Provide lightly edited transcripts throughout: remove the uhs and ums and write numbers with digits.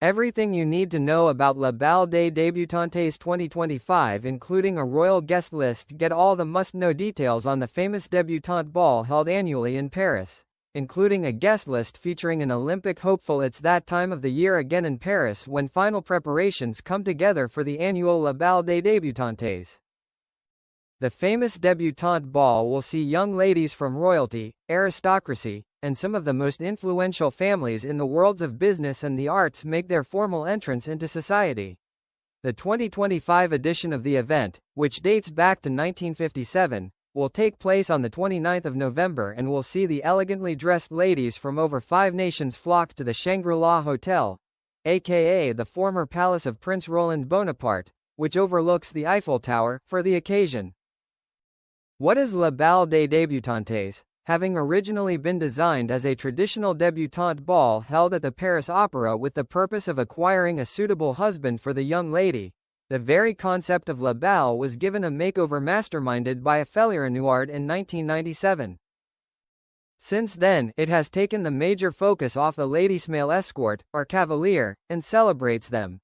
Everything you need to know about Le Bal des Débutantes 2025, including a royal guest list. Get all the must-know details on the famous debutante ball held annually in Paris, including a guest list featuring an Olympic hopeful. It's that time of the year again in Paris when final preparations come together for the annual Le Bal des Débutantes. The famous debutante ball will see young ladies from royalty, aristocracy, and some of the most influential families in the worlds of business and the arts make their formal entrance into society. The 2025 edition of the event, which dates back to 1957, will take place on the 29th of November and will see the elegantly dressed ladies from over 5 nations flock to the Shangri-La Hotel, aka the former palace of Prince Roland Bonaparte, which overlooks the Eiffel Tower, for the occasion. What is Le Bal des Débutantes? Having originally been designed as a traditional debutante ball held at the Paris Opera with the purpose of acquiring a suitable husband for the young lady, the very concept of Le Bal was given a makeover masterminded by a Felliernuard in 1997. Since then, it has taken the major focus off the lady's male escort, or cavalier, and celebrates them.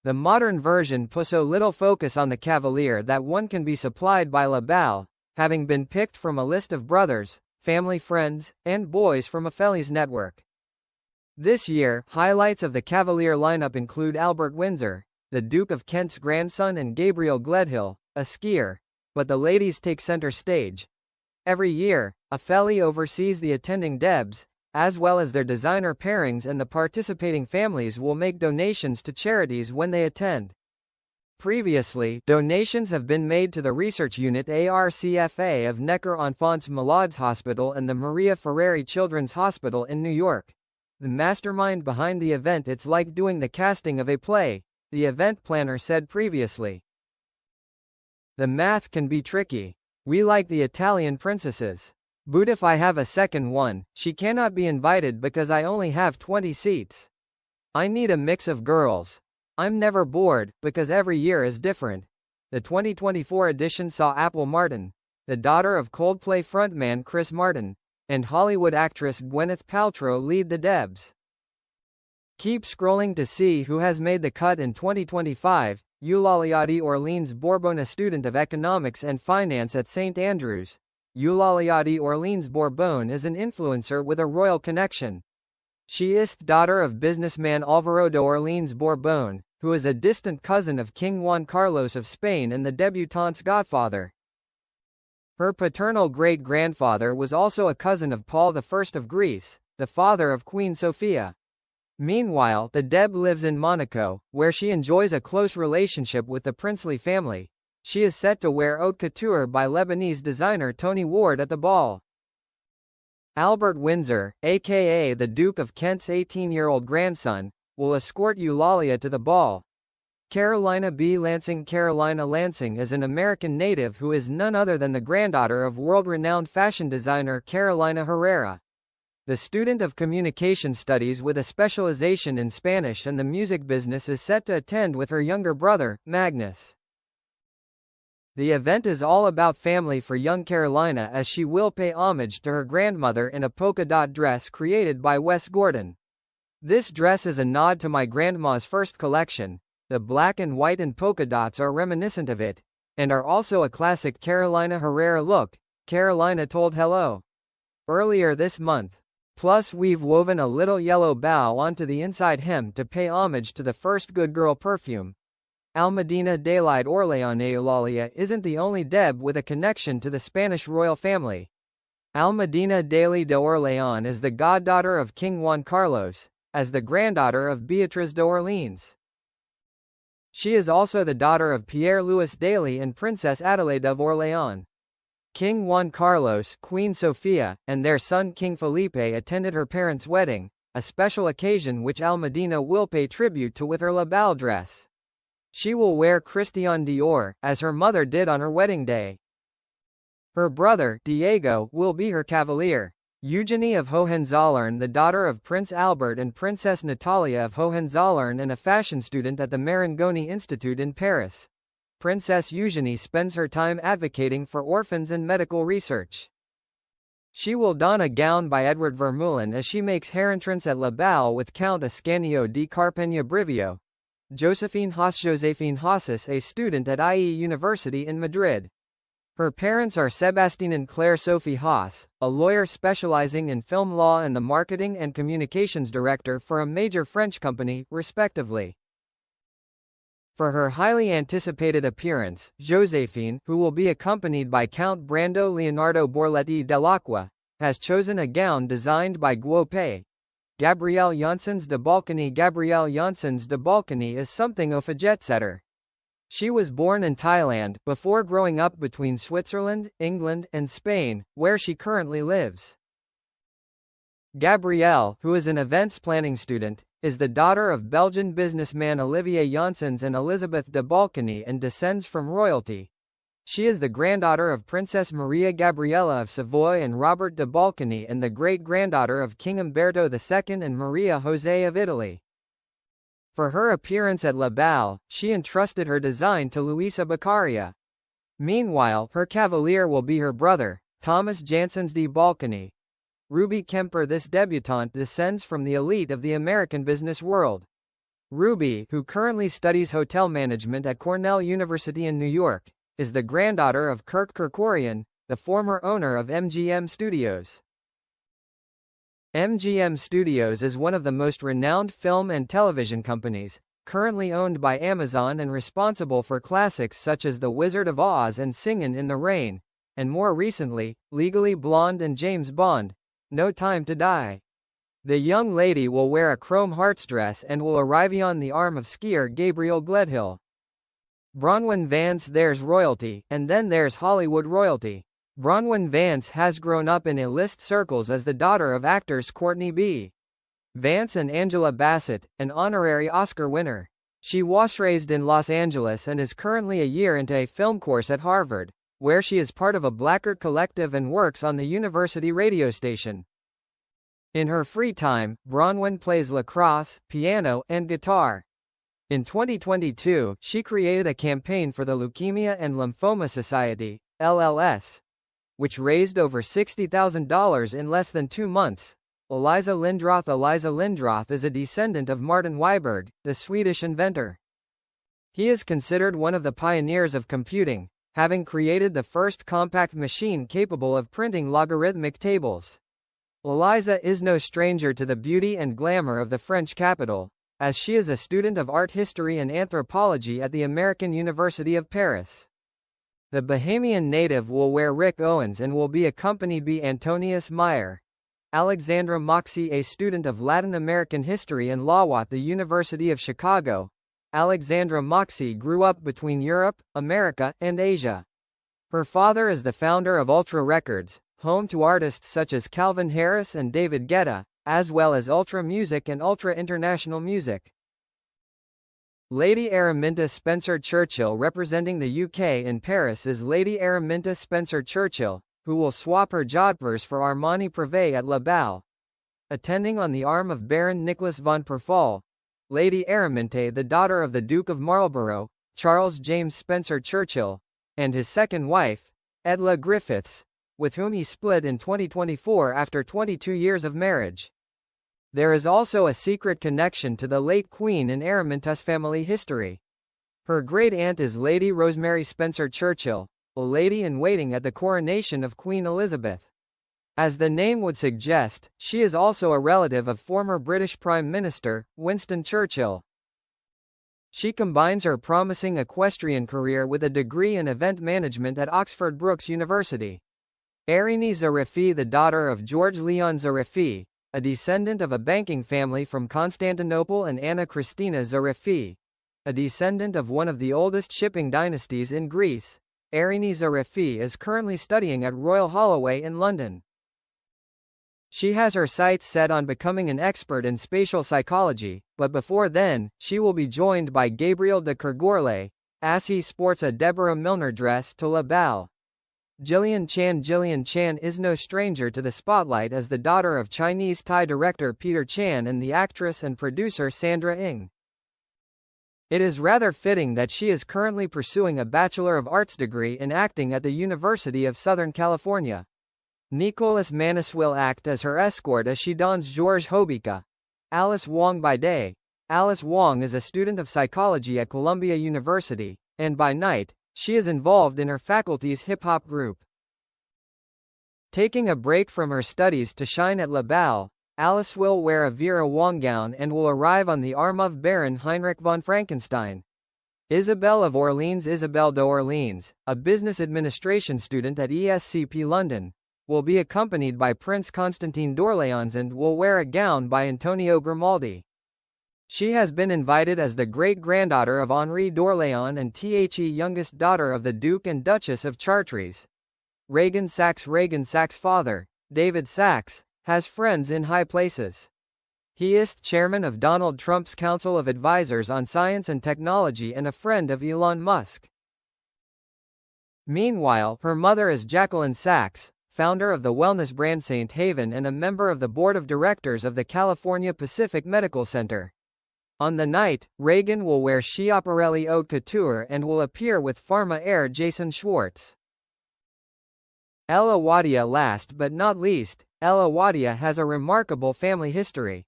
The modern version puts so little focus on the cavalier that one can be supplied by Le Bal, having been picked from a list of brothers, family friends, and boys from a Fellie's network. This year, highlights of the Cavalier lineup include Albert Windsor, the Duke of Kent's grandson, and Gabriel Gledhill, a skier, but the ladies take center stage. Every year, a Fellie oversees the attending debs, as well as their designer pairings, and the participating families will make donations to charities when they attend. Previously, donations have been made to the research unit ARCFA of Necker Enfants Malades Hospital and the Maria Ferrari Children's Hospital in New York. The mastermind behind the event, it's like doing the casting of a play, the event planner said previously. The math can be tricky. We like the Italian princesses. But if I have a second one, she cannot be invited because I only have 20 seats. I need a mix of girls. I'm never bored, because every year is different. The 2024 edition saw Apple Martin, the daughter of Coldplay frontman Chris Martin, and Hollywood actress Gwyneth Paltrow lead the debs. Keep scrolling to see who has made the cut in 2025. Eulalie Orleans Bourbon, a student of economics and finance at St. Andrews. Eulalie Orleans Bourbon is an influencer with a royal connection. She is the daughter of businessman Álvaro de Orleans Bourbon, who is a distant cousin of King Juan Carlos of Spain and the debutante's godfather. Her paternal great-grandfather was also a cousin of Paul I of Greece, the father of Queen Sophia. Meanwhile, the Deb lives in Monaco, where she enjoys a close relationship with the princely family. She is set to wear haute couture by Lebanese designer Tony Ward at the ball. Albert Windsor, aka the Duke of Kent's 18-year-old grandson, will escort Eulalie to the ball. Carolina B. Lansing. Carolina Lansing is an American native who is none other than the granddaughter of world-renowned fashion designer Carolina Herrera. The student of communication studies with a specialization in Spanish and the music business is set to attend with her younger brother, Magnus. The event is all about family for young Carolina, as she will pay homage to her grandmother in a polka dot dress created by Wes Gordon. This dress is a nod to my grandma's first collection. The black and white and polka dots are reminiscent of it, and are also a classic Carolina Herrera look, Carolina told Hello! Earlier this month. Plus, we've woven a little yellow bow onto the inside hem to pay homage to the first Good Girl perfume. Almudena de Orleans. Eulalie isn't the only Deb with a connection to the Spanish royal family. Almudena de Orleans is the goddaughter of King Juan Carlos, as the granddaughter of Beatriz de Orleans. She is also the daughter of Pierre-Louis Daly and Princess Adelaide of Orléans. King Juan Carlos, Queen Sophia, and their son King Felipe attended her parents' wedding, a special occasion which Almudena will pay tribute to with her La Bal dress. She will wear Christian Dior, as her mother did on her wedding day. Her brother, Diego, will be her cavalier. Eugenie of Hohenzollern, the daughter of Prince Albert and Princess Natalia of Hohenzollern and a fashion student at the Marangoni Institute in Paris. Princess Eugenie spends her time advocating for orphans and medical research. She will don a gown by Edward Vermeulen as she makes her entrance at La Balle with Count Ascanio di Carpegna Brivio. Josephine Haas is a student at IE University in Madrid. Her parents are Sebastien and Claire Sophie Haas, a lawyer specializing in film law and the marketing and communications director for a major French company, respectively. For her highly anticipated appearance, Joséphine, who will be accompanied by Count Brando Leonardo Borletti dell'Acqua, has chosen a gown designed by Guo Gabrielle Janssens de Balkany. Gabrielle Janssens de Balkany is something of a jet-setter. She was born in Thailand, before growing up between Switzerland, England, and Spain, where she currently lives. Gabrielle, who is an events planning student, is the daughter of Belgian businessman Olivier Janssens and Elisabeth de Balkany and descends from royalty. She is the granddaughter of Princess Maria Gabriella of Savoy and Robert de Balkany and the great-granddaughter of King Umberto II and Maria José of Italy. For her appearance at La Balle, she entrusted her design to Luisa Beccaria. Meanwhile, her cavalier will be her brother, Thomas Janssens de Balkany. Ruby Kemper. This debutante descends from the elite of the American business world. Ruby, who currently studies hotel management at Cornell University in New York, is the granddaughter of Kirk Kerkorian, the former owner of MGM Studios. MGM Studios is one of the most renowned film and television companies, currently owned by Amazon and responsible for classics such as The Wizard of Oz and Singin' in the Rain, and more recently, Legally Blonde and James Bond, No Time to Die. The young lady will wear a chrome hearts dress and will arrive on the arm of skier Gabriel Gledhill. Bronwyn Vance. There's royalty, and then there's Hollywood royalty. Bronwyn Vance has grown up in A-list circles as the daughter of actors Courtney B. Vance and Angela Bassett, an honorary Oscar winner. She was raised in Los Angeles and is currently a year into a film course at Harvard, where she is part of a Blackguard collective and works on the university radio station. In her free time, Bronwyn plays lacrosse, piano, and guitar. In 2022, she created a campaign for the Leukemia and Lymphoma Society, LLS, which raised over $60,000 in less than 2 months. Eliza Lindroth is a descendant of Martin Wiberg, the Swedish inventor. He is considered one of the pioneers of computing, having created the first compact machine capable of printing logarithmic tables. Eliza is no stranger to the beauty and glamour of the French capital, as she is a student of art history and anthropology at the American University of Paris. The Bahamian native will wear Rick Owens and will be accompanied by Antonius Meyer. Alexandra Moxie, a student of Latin American history and law at the University of Chicago. Alexandra Moxie grew up between Europe, America, and Asia. Her father is the founder of Ultra Records, home to artists such as Calvin Harris and David Guetta, as well as Ultra Music and Ultra International Music. Lady Araminta Spencer-Churchill. Representing the UK in Paris is Lady Araminta Spencer-Churchill, who will swap her jodhpurs for Armani Privé at La Balle. Attending on the arm of Baron Nicholas von Perfall, Lady Araminta, the daughter of the Duke of Marlborough, Charles James Spencer-Churchill, and his second wife, Edla Griffiths, with whom he split in 2024 after 22 years of marriage. There is also a secret connection to the late Queen in Araminta's family history. Her great-aunt is Lady Rosemary Spencer-Churchill, a lady-in-waiting at the coronation of Queen Elizabeth. As the name would suggest, she is also a relative of former British Prime Minister, Winston Churchill. She combines her promising equestrian career with a degree in event management at Oxford Brookes University. Irini Zarifi, the daughter of George Leon Zarifi, a descendant of a banking family from Constantinople, and Anna Christina Zarifi, a descendant of one of the oldest shipping dynasties in Greece. Irini Zarifi is currently studying at Royal Holloway in London. She has her sights set on becoming an expert in spatial psychology, but before then, she will be joined by Gabriel de Kergorlay, as he sports a Deborah Milner dress to La Balle. Jillian Chan is no stranger to the spotlight as the daughter of Chinese Thai director Peter Chan and the actress and producer Sandra Ng. It is rather fitting that she is currently pursuing a Bachelor of Arts degree in acting at the University of Southern California. Nicolas Manus will act as her escort as she dons Georges Hobika. Alice Wong by day. Alice Wong is a student of psychology at Columbia University, and by night, she is involved in her faculty's hip-hop group. Taking a break from her studies to shine at La Balle, Alice will wear a Vera Wong gown and will arrive on the arm of Baron Heinrich von Frankenstein. Isabelle of Orleans Isabelle d'Orleans, a business administration student at ESCP London, will be accompanied by Prince Constantine d'Orléans and will wear a gown by Antonio Grimaldi. She has been invited as the great-granddaughter of Henri d'Orléans and the youngest daughter of the Duke and Duchess of Chartres. Reagan Sachs' father, David Sachs, has friends in high places. He is chairman of Donald Trump's Council of Advisors on Science and Technology and a friend of Elon Musk. Meanwhile, her mother is Jacqueline Sachs, founder of the wellness brand St. Haven and a member of the board of directors of the California Pacific Medical Center. On the night, Reagan will wear Schiaparelli haute couture and will appear with Pharma heir Jason Schwartz. Ella Wadia last but not least, Ella Wadia has a remarkable family history.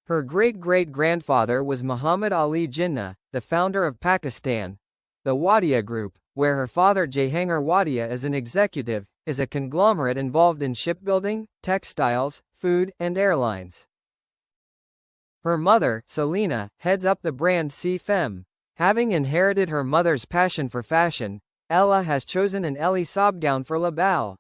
Her great-great-grandfather was Muhammad Ali Jinnah, the founder of Pakistan. The Wadia Group, where her father Jahangir Wadia is an executive, is a conglomerate involved in shipbuilding, textiles, food, and airlines. Her mother, Selena, heads up the brand C Femme. Having inherited her mother's passion for fashion, Ella has chosen an Elie Saab gown for La Balle.